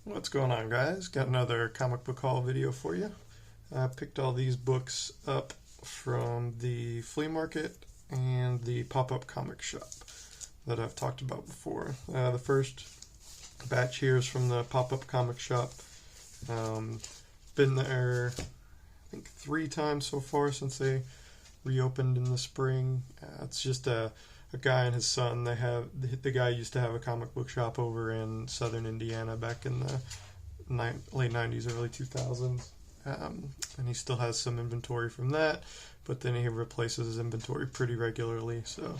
What's going on, guys? Got another comic book haul video for you. I picked all these books up from the flea market and the pop-up comic shop that I've talked about before. The first batch here is from the pop-up comic shop. Been there, I think, 3 times so far since they reopened in the spring. It's just a guy and his son. The guy used to have a comic book shop over in southern Indiana back in the late 90s, early 2000s. And he still has some inventory from that, but then he replaces his inventory pretty regularly. So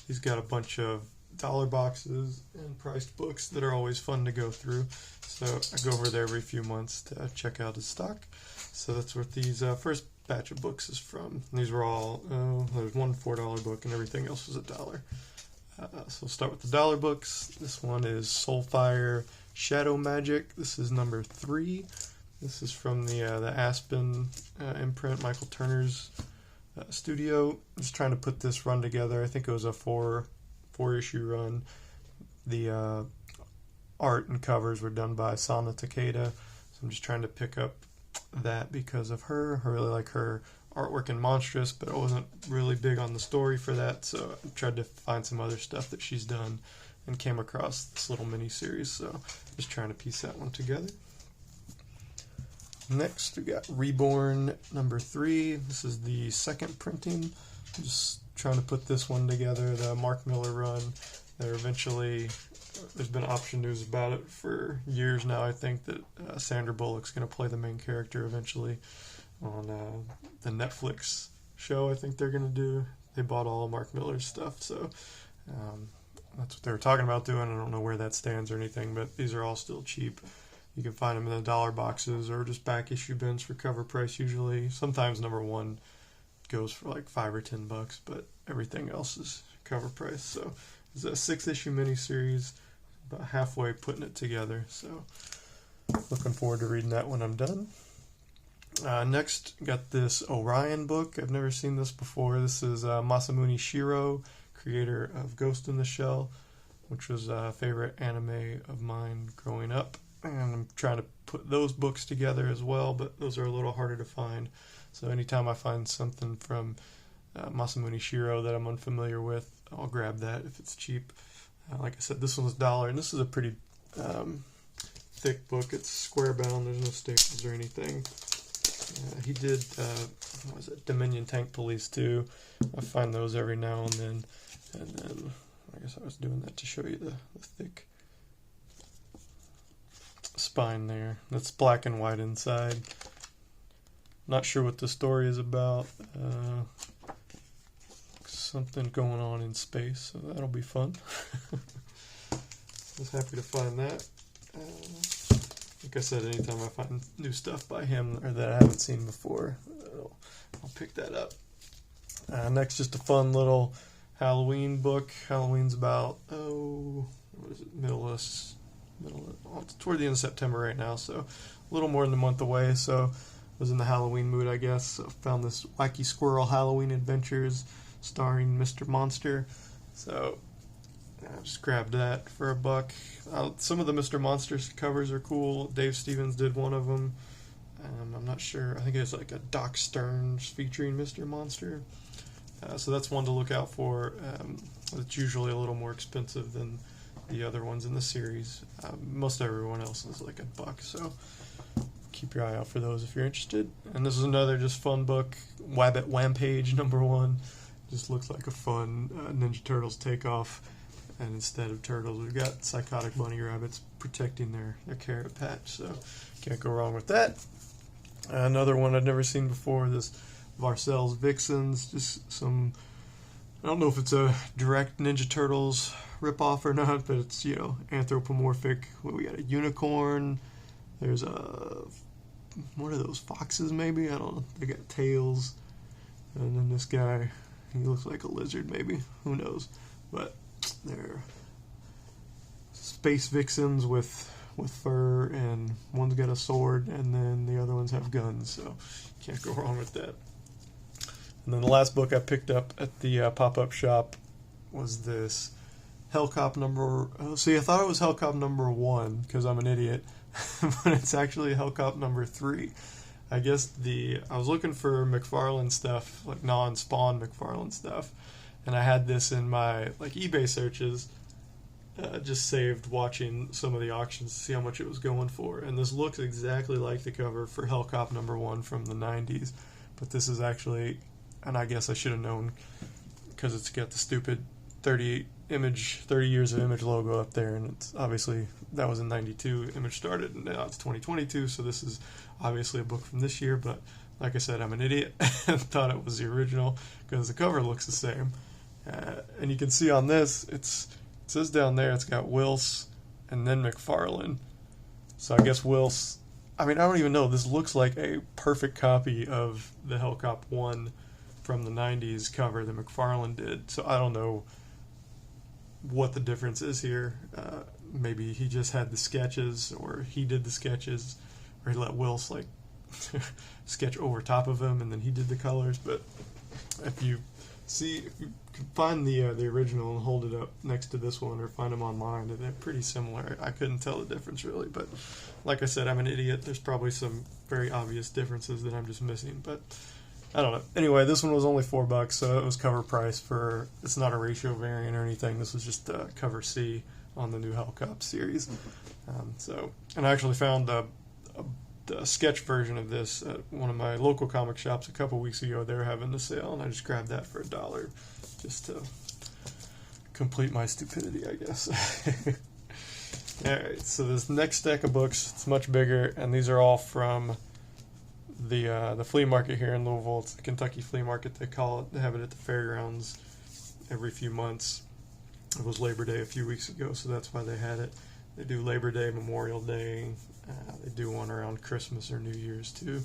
he's got a bunch of dollar boxes and priced books that are always fun to go through. So I go over there every few months to check out his stock. So that's what these first batch of books is from. And these were all, there's one $4 book and everything else was $1. So we'll start with the dollar books. This one is Soulfire Shadow Magic. This is number 3. This is from the Aspen imprint, Michael Turner's studio. Just trying to put this run together. I think it was a four-issue run. The art and covers were done by Sana Takeda. So I'm just trying to pick up that because of her. I really like her artwork in Monstrous, but I wasn't really big on the story for that, so I tried to find some other stuff that she's done and came across this little mini-series, so just trying to piece that one together. Next, we got Reborn number 3. This is the second printing. I'm just trying to put this one together, the Mark Miller run. There's been option news about it for years now, I think, that Sandra Bullock's going to play the main character eventually on the Netflix show I think they're going to do. They bought all of Mark Miller's stuff, so that's what they were talking about doing. I don't know where that stands or anything, but these are all still cheap. You can find them in the dollar boxes or just back issue bins for cover price usually. Sometimes number 1 goes for like $5 or $10, but everything else is cover price. So it's a 6-issue miniseries, about halfway putting it together. So looking forward to reading that when I'm done. Next, got this Orion book. I've never seen this before. This is Masamune Shirow, creator of Ghost in the Shell, which was a favorite anime of mine growing up. And I'm trying to put those books together as well, but those are a little harder to find. So anytime I find something from Masamune Shirow that I'm unfamiliar with, I'll grab that if it's cheap. Like I said, this one's $1, and this is a pretty thick book. It's square bound. There's no staples or anything. He did, what was it, Dominion Tank Police too. I find those every now and then. And then, I guess I was doing that to show you the thick spine there. That's black and white inside. Not sure what the story is about. Something going on in space, so that'll be fun. I was happy to find that. Like I said, anytime I find new stuff by him or that I haven't seen before, I'll pick that up. Next, just a fun little Halloween book. Halloween's about, what is it, it's toward the end of September right now, so a little more than a month away, so I was in the Halloween mood, I guess. So found this Wacky Squirrel Halloween Adventures starring Mr. Monster, so I just grabbed that for $1. Some of the Mr. Monster covers are cool. Dave Stevens did one of them. I'm not sure. I think it's like a Doc Stearns featuring Mr. Monster. So that's one to look out for. It's usually a little more expensive than the other ones in the series. Most everyone else is like $1, so keep your eye out for those if you're interested. And this is another just fun book, Wabbit Wampage number 1. Just looks like a fun Ninja Turtles takeoff. And instead of turtles, we've got psychotic bunny rabbits protecting their carrot patch, so can't go wrong with that. Another one I'd never seen before, this Varcel's Vixens, just some, I don't know if it's a direct Ninja Turtles ripoff or not, but it's, anthropomorphic. We got a unicorn, there's what are those, foxes maybe? I don't know, they got tails, and then this guy, he looks like a lizard maybe, who knows, but they're space vixens with fur, and one's got a sword, and then the other ones have guns, so can't go wrong with that. And then the last book I picked up at the pop-up shop was this Hellcop number. See, I thought it was Hellcop number 1 because I'm an idiot, but it's actually Hellcop number 3. I guess I was looking for McFarlane stuff, like non-Spawn McFarlane stuff, and I had this in my like eBay searches, just saved watching some of the auctions to see how much it was going for. And this looks exactly like the cover for Hellcop number 1 from the 90s, but this is actually, and I guess I should have known because it's got the stupid 30 years of Image logo up there, and it's obviously that was in 92. Image started, and now it's 2022, so this is obviously a book from this year. But like I said, I'm an idiot and thought it was the original because the cover looks the same. And you can see on this, it says down there it's got Wills and then McFarlane. So I guess Wills. I mean, I don't even know. This looks like a perfect copy of the Hellcop 1 from the 90s cover that McFarlane did. So I don't know what the difference is here. Maybe he just had the sketches, or he did the sketches, or he let Wills like sketch over top of him and then he did the colors. But if you can find the original and hold it up next to this one, or find them online, they're pretty similar. I couldn't tell the difference really, but like I said, I'm an idiot. There's probably some very obvious differences that I'm just missing, but I don't know. Anyway, this one was only $4, so it was cover price for. It's not a ratio variant or anything. This was just cover C on the new Hellcop series. And I actually found the sketch version of this at one of my local comic shops a couple weeks ago. They were having the sale, and I just grabbed that for $1 just to complete my stupidity, I guess. Alright, so this next stack of books, it's much bigger, and these are all from the flea market here in Louisville. It's the Kentucky Flea Market, they call it. They have it at the fairgrounds every few months. It was Labor Day a few weeks ago, so that's why they had it. They do Labor Day, Memorial Day. They do one around Christmas or New Year's too.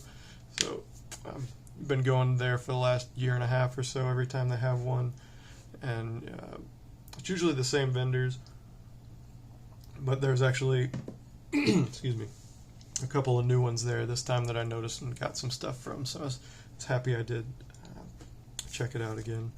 So I've been going there for the last year and a half or so every time they have one. And it's usually the same vendors. But there's actually, excuse me, a couple of new ones there this time that I noticed and got some stuff from. So I was happy I did check it out again.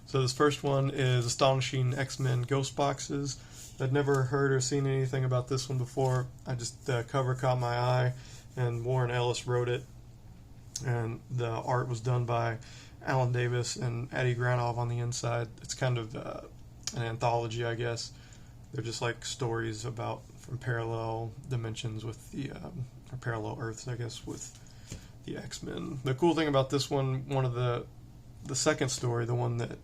So this first one is Astonishing X-Men Ghost Boxes. I'd never heard or seen anything about this one before. I just, the cover caught my eye, and Warren Ellis wrote it. And the art was done by Alan Davis and Eddie Granov on the inside. It's kind of an anthology, I guess. They're just like stories about from parallel dimensions with the, or parallel Earths, I guess, with the X-Men. The cool thing about this one of the second story, the one that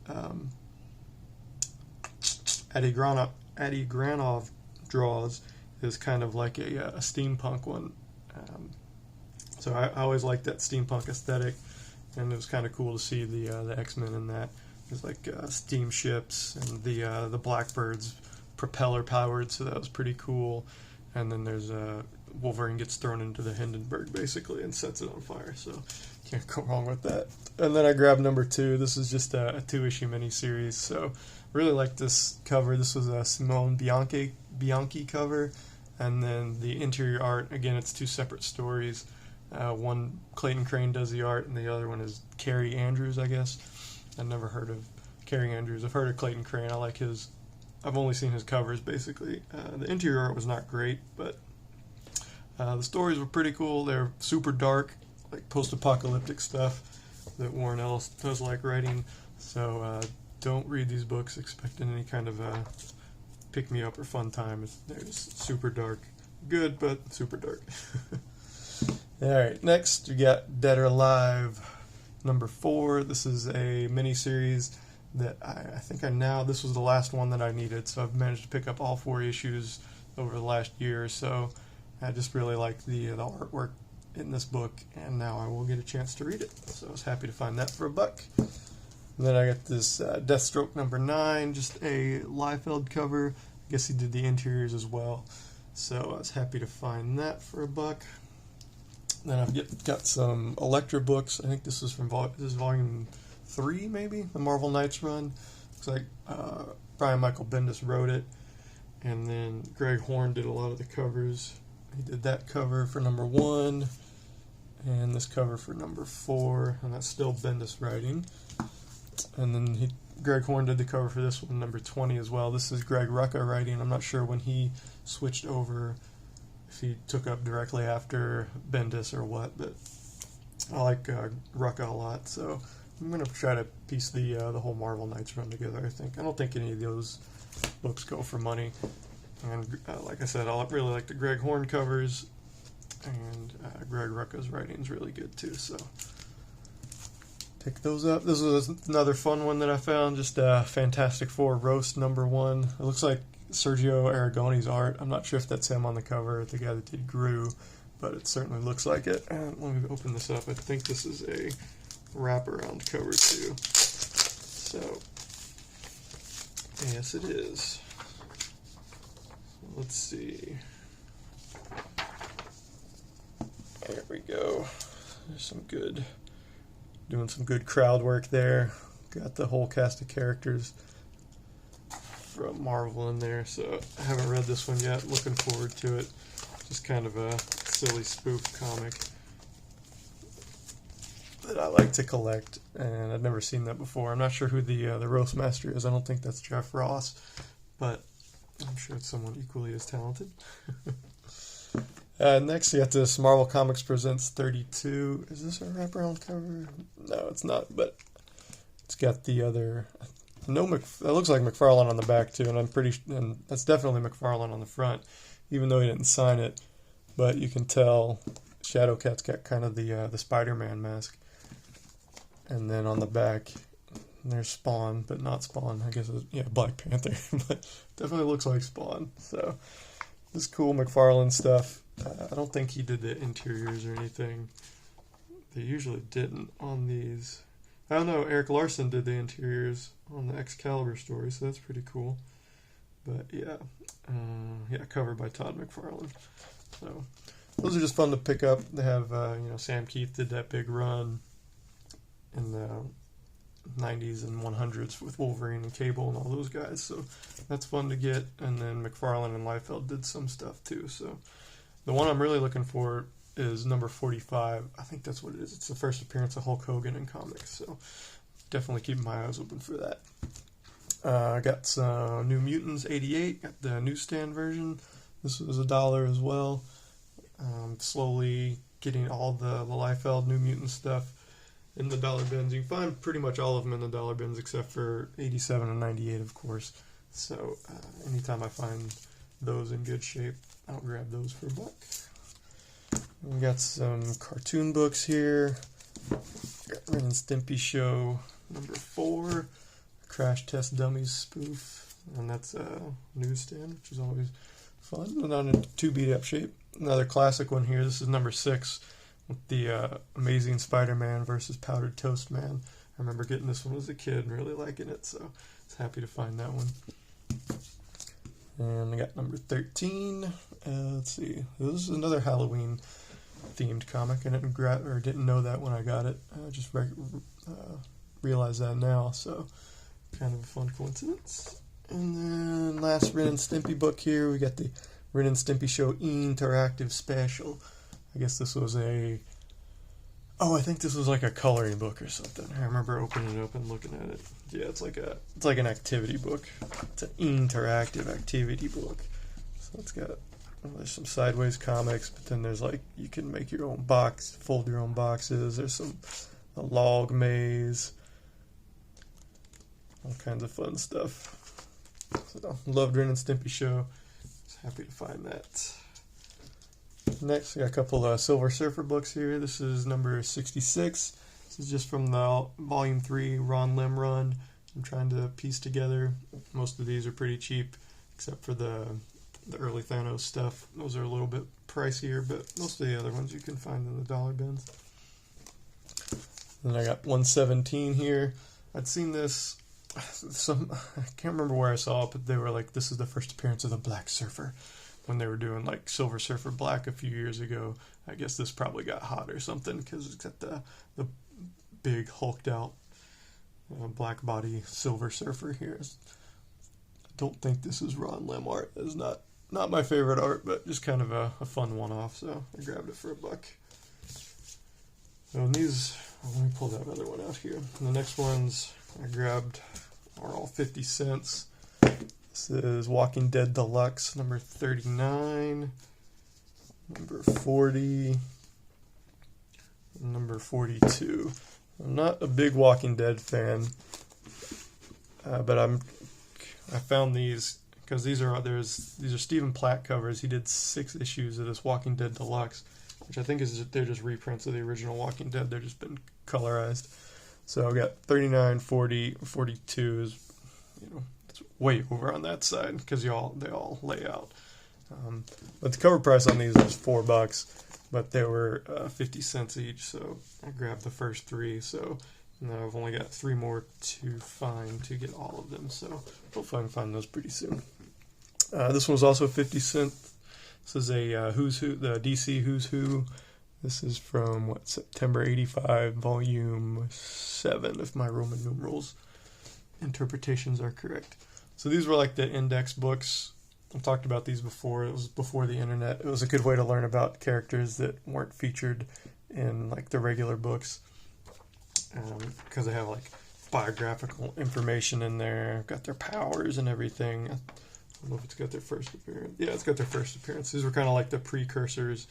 Eddie Granov draws, is kind of like a steampunk one. So I always liked that steampunk aesthetic, and it was kind of cool to see the X-Men in that. There's like steamships, and the Blackbird's propeller powered, so that was pretty cool. And then there's Wolverine gets thrown into the Hindenburg basically and sets it on fire, so can't go wrong with that. And then I grabbed number 2. This is just a 2-issue miniseries, so really like this cover. This was a Simone Bianchi cover, and then the interior art, again, it's 2 separate stories. One, Clayton Crane does the art, and the other one is Kerry Andrews, I guess. I've never heard of Kerry Andrews. I've heard of Clayton Crane. I like his. I've only seen his covers, basically. The interior art was not great, but the stories were pretty cool. They're super dark, like post-apocalyptic stuff that Warren Ellis does like writing. So don't read these books expecting any kind of pick-me-up or fun time. They're just super dark. Good, but super dark. Alright, next we got Dead or Alive number 4. This is a mini-series that I think this was the last one that I needed, so I've managed to pick up all 4 issues over the last year or so. I just really like the artwork in this book, and now I will get a chance to read it. So I was happy to find that for $1. And then I got this Deathstroke number 9, just a Liefeld cover. I guess he did the interiors as well. So I was happy to find that for $1. Then I've got some Elektra books. I think this is from volume 3, maybe, the Marvel Knights run. Looks like Brian Michael Bendis wrote it, and then Greg Horn did a lot of the covers. He did that cover for number 1, and this cover for number 4, and that's still Bendis writing. And then Greg Horn did the cover for this one, number 20 as well. This is Greg Rucka writing. I'm not sure when he switched over, if he took up directly after Bendis or what, but I like Rucka a lot, so I'm going to try to piece the whole Marvel Knights run together, I think. I don't think any of those books go for money. And like I said, I really like the Greg Horn covers, and Greg Rucka's writing is really good too, so pick those up. This was another fun one that I found, just Fantastic Four Roast number 1. It looks like Sergio Aragone's art. I'm not sure if that's him on the cover, the guy that did Gru, but it certainly looks like it. And let me open this up. I think this is a wraparound cover too. So, yes it is. Let's see. There we go. There's some good, doing some good crowd work there. Got the whole cast of characters from Marvel in there, so I haven't read this one yet. Looking forward to it. Just kind of a silly spoof comic that I like to collect, and I've never seen that before. I'm not sure who the Roast Master is. I don't think that's Jeff Ross, but I'm sure it's someone equally as talented. Next, you got this Marvel Comics Presents 32. Is this a wraparound cover? No, it's not, but it's got the other. No, that looks like McFarlane on the back too, and that's definitely McFarlane on the front, even though he didn't sign it. But you can tell Shadowcat's got kind of the Spider-Man mask, and then on the back there's Spawn, but not Spawn. I guess it's, Black Panther, but definitely looks like Spawn. So this is cool McFarlane stuff. I don't think he did the interiors or anything. They usually didn't on these. I don't know, Eric Larson did the interiors on the Excalibur story, so that's pretty cool. But yeah, covered by Todd McFarlane. So those are just fun to pick up. They have, Sam Keith did that big run in the 90s and 100s with Wolverine and Cable and all those guys, so that's fun to get. And then McFarlane and Liefeld did some stuff too. So the one I'm really looking for is number 45. I think that's what it is. It's the first appearance of Hulk Hogan in comics, so definitely keep my eyes open for that. I got some New Mutants 88, got the newsstand version. This was $1 as well. Slowly getting all the Liefeld New Mutant stuff in the dollar bins. You can find pretty much all of them in the dollar bins except for 87 and 98, of course. So anytime I find those in good shape, I'll grab those for $1. We got some cartoon books here. Got Ren and Stimpy Show number 4, Crash Test Dummies spoof, and that's a newsstand, which is always fun. And on a 2 beat up shape. Another classic one here. This is number 6 with the Amazing Spider-Man versus Powdered Toast Man. I remember getting this one as a kid and really liking it, so I was happy to find that one. And I got number 13. Let's see. This is another Halloween themed comic. I didn't know that when I got it. I just realized that now, so kind of a fun coincidence. And then last Ren and Stimpy book here. We got the Ren and Stimpy Show Interactive Special. I guess this was I think this was like a coloring book or something. I remember opening it up and looking at it. Yeah, it's like an activity book. It's an interactive activity book. So it's got, there's some sideways comics, but then there's you can make your own box, fold your own boxes. There's a log maze, all kinds of fun stuff. So loved Ren and Stimpy Show. Just happy to find that. Next, we got a couple of Silver Surfer books here. This is number 66. This is just from the Volume 3 Ron Lim run. I'm trying to piece together. Most of these are pretty cheap, except for the early Thanos stuff. Those are a little bit pricier, but most of the other ones you can find in the dollar bins. Then I got 117 here. I'd seen this, I can't remember where I saw it, but they were like, this is the first appearance of the Black Surfer. When they were doing Silver Surfer Black a few years ago. I guess this probably got hot or something because it's got the big hulked out black body Silver Surfer here. I don't think this is Ron Lim art. It's not my favorite art, but just kind of a fun one-off, so I grabbed it for $1. So these, let me pull that other one out here. And the next ones I grabbed are all 50 cents. This is Walking Dead Deluxe number 39, number 40, and number 42. I'm not a big Walking Dead fan, but I found these because these are Stephen Platt covers. He did 6 issues of this Walking Dead Deluxe, which I think they're just reprints of the original Walking Dead. They're just been colorized. So I've got 39, 40, 42 is, it's way over on that side because they all lay out. But the cover price on these was $4, but they were 50 cents each. So I grabbed the first 3. So now I've only got 3 more to find to get all of them. So hopefully I can find those pretty soon. This one was also 50 cents. This is a Who's Who, the DC Who's Who. This is from, September 85, volume 7, if my Roman numerals interpretations are correct. So these were like the index books. I've talked about these before. It was before the internet. It was a good way to learn about characters that weren't featured in like the regular books, because they have like biographical information in there, got their powers and everything. I don't know if it's got their first appearance. Yeah, it's got their first appearance. These were kind of like the precursors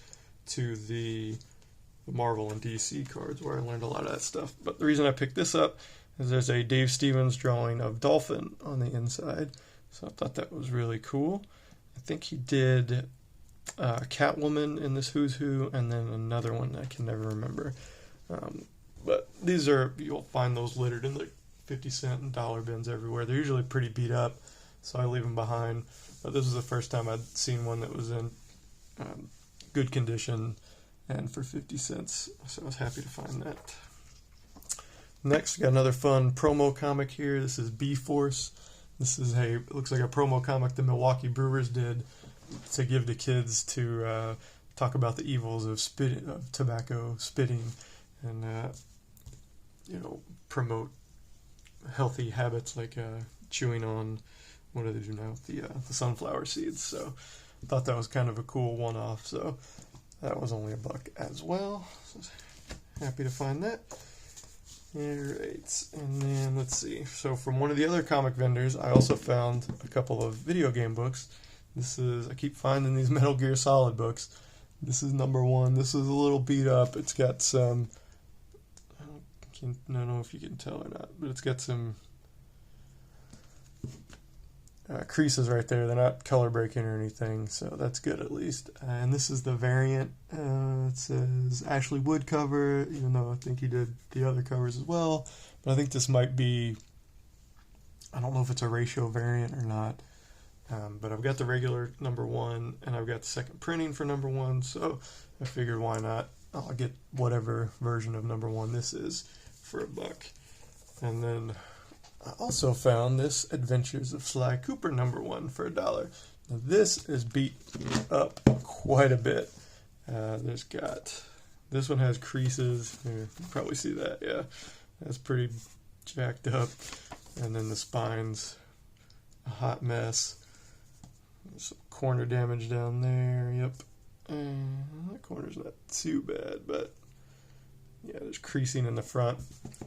to the Marvel and DC cards, where I learned a lot of that stuff. But the reason I picked this up is there's a Dave Stevens drawing of Dolphin on the inside, so I thought that was really cool. I think he did Catwoman in this Who's Who, and then another one I can never remember. But these you'll find those littered in the 50-cent and dollar bins everywhere. They're usually pretty beat up, so I leave them behind. But this was the first time I'd seen one that was in good condition and for 50 cents, so I was happy to find that. Next, we got another fun promo comic here. This is B-Force. This is it looks like a promo comic the Milwaukee Brewers did to give to kids to talk about the evils of tobacco spitting, and promote healthy habits like chewing on, what do they do now, the sunflower seeds. So I thought that was kind of a cool one-off. So that was only $1 as well. So happy to find that. Alright, and then let's see. So from one of the other comic vendors, I also found a couple of video game books. I keep finding these Metal Gear Solid books. This is number 1. This is a little beat up. It's got some, I don't know if you can tell or not, but it's got some creases right there. They're not color breaking or anything, so that's good at least. And this is the variant. It says Ashley Wood cover, even though I think he did the other covers as well. But I think this might be, I don't know if it's a ratio variant or not. But I've got the regular number 1, and I've got the second printing for number 1, so I figured why not. I'll get whatever version of number 1 this is for $1. And then I also found this Adventures of Sly Cooper number 1 for $1. Now this is beat up quite a bit. This one has creases. You can probably see that, yeah. That's pretty jacked up. And then the spine's a hot mess. There's some corner damage down there, yep. And that corner's not too bad, but yeah, there's creasing in the front.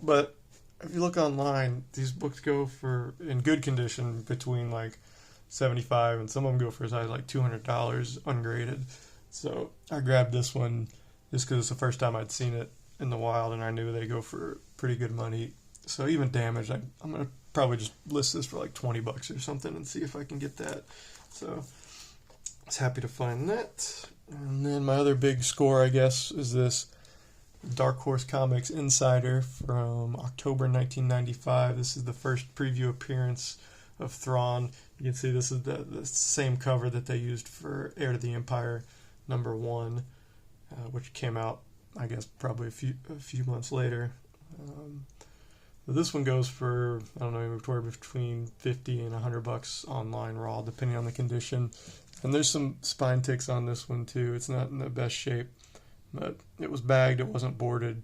But if you look online, these books go for, in good condition, between like $75, and some of them go for as high as like $200 ungraded. So I grabbed this one just because it's the first time I'd seen it in the wild, and I knew they go for pretty good money. So even damaged, I'm going to probably just list this for like $20 or something and see if I can get that. So I was happy to find that. And then my other big score, I guess, is this Dark Horse Comics Insider from October 1995. This is the first preview appearance of Thrawn. You can see this is the same cover that they used for Heir to the Empire number 1, which came out, I guess, probably a few months later. This one goes for, I don't know, inventory between $50 and $100 online raw, depending on the condition. And there's some spine ticks on this one too. It's not in the best shape, but it was bagged. It wasn't boarded,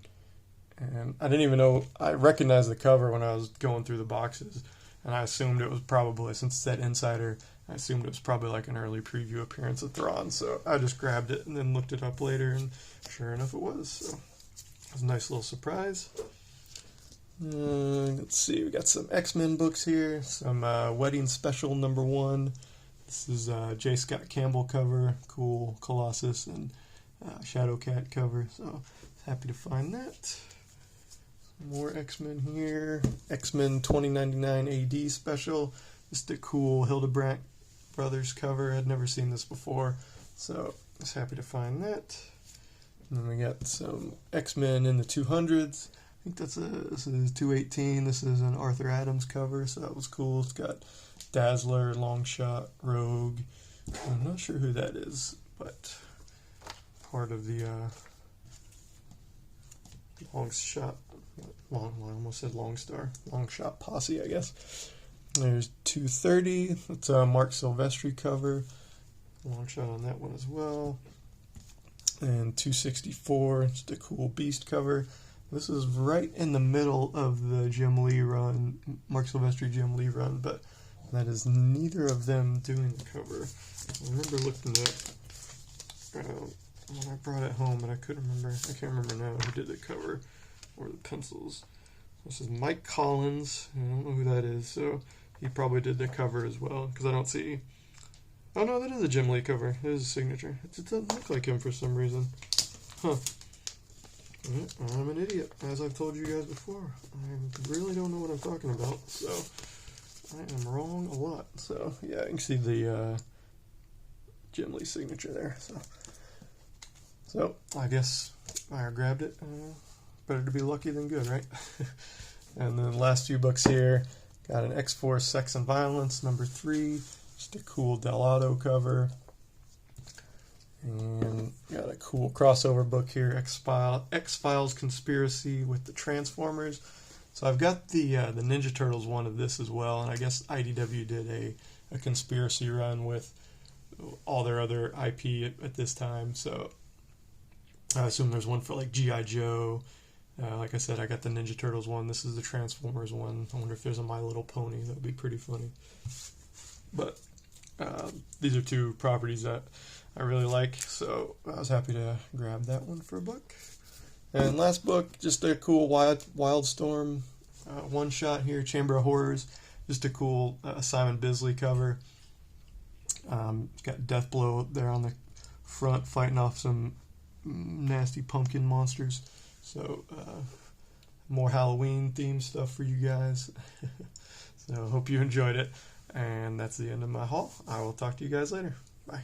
and I didn't even know. I recognized the cover when I was going through the boxes, and I assumed it was probably, since it said Insider, I assumed it was probably like an early preview appearance of Thrawn. So I just grabbed it and then looked it up later, and sure enough, it was. So it was a nice little surprise. Let's see, we got some X-Men books here, some Wedding Special #1. This is J. Scott Campbell cover, cool Colossus and Shadowcat cover, so happy to find that. More X-Men here, X-Men 2099 AD Special, just a cool Hildebrandt Brothers cover. I'd never seen this before, so just happy to find that. And then we got some X-Men in the 200s. I think this is 218. This is an Arthur Adams cover, so that was cool. It's got Dazzler, Longshot, Rogue. I'm not sure who that is, but part of the Longshot. I almost said Longshot posse, I guess. There's 230. That's a Mark Silvestri cover. Longshot on that one as well. And 264. Just a cool Beast cover. This is right in the middle of the Jim Lee run, Mark Silvestri Jim Lee run, but that is neither of them doing the cover. I remember looking at when I brought it home, but I can't remember now who did the cover or the pencils. This is Mike Collins. I don't know who that is, so he probably did the cover as well, because I don't see... Oh no, that is a Jim Lee cover. It is a signature. It doesn't look like him for some reason. Huh. I'm an idiot, as I've told you guys before. I really don't know what I'm talking about, so I am wrong a lot. So yeah, you can see the Jim Lee signature there. So I guess I grabbed it. Better to be lucky than good, right? And then the last few books here, got an X-Force Sex and Violence #3, just a cool Delato cover. And got a cool crossover book here, X-Files Conspiracy with the Transformers. So I've got the Ninja Turtles one of this as well, and I guess IDW did a conspiracy run with all their other IP at this time. So I assume there's one for like G.I. Joe. Like I said, I got the Ninja Turtles one. This is the Transformers one. I wonder if there's a My Little Pony. That would be pretty funny. But these are two properties that I really like, so I was happy to grab that one for a book. And last book, just a cool Wildstorm one-shot here, Chamber of Horrors. Just a cool Simon Bisley cover. It's got Deathblow there on the front, fighting off some nasty pumpkin monsters. So more Halloween-themed stuff for you guys. So hope you enjoyed it. And that's the end of my haul. I will talk to you guys later. Bye.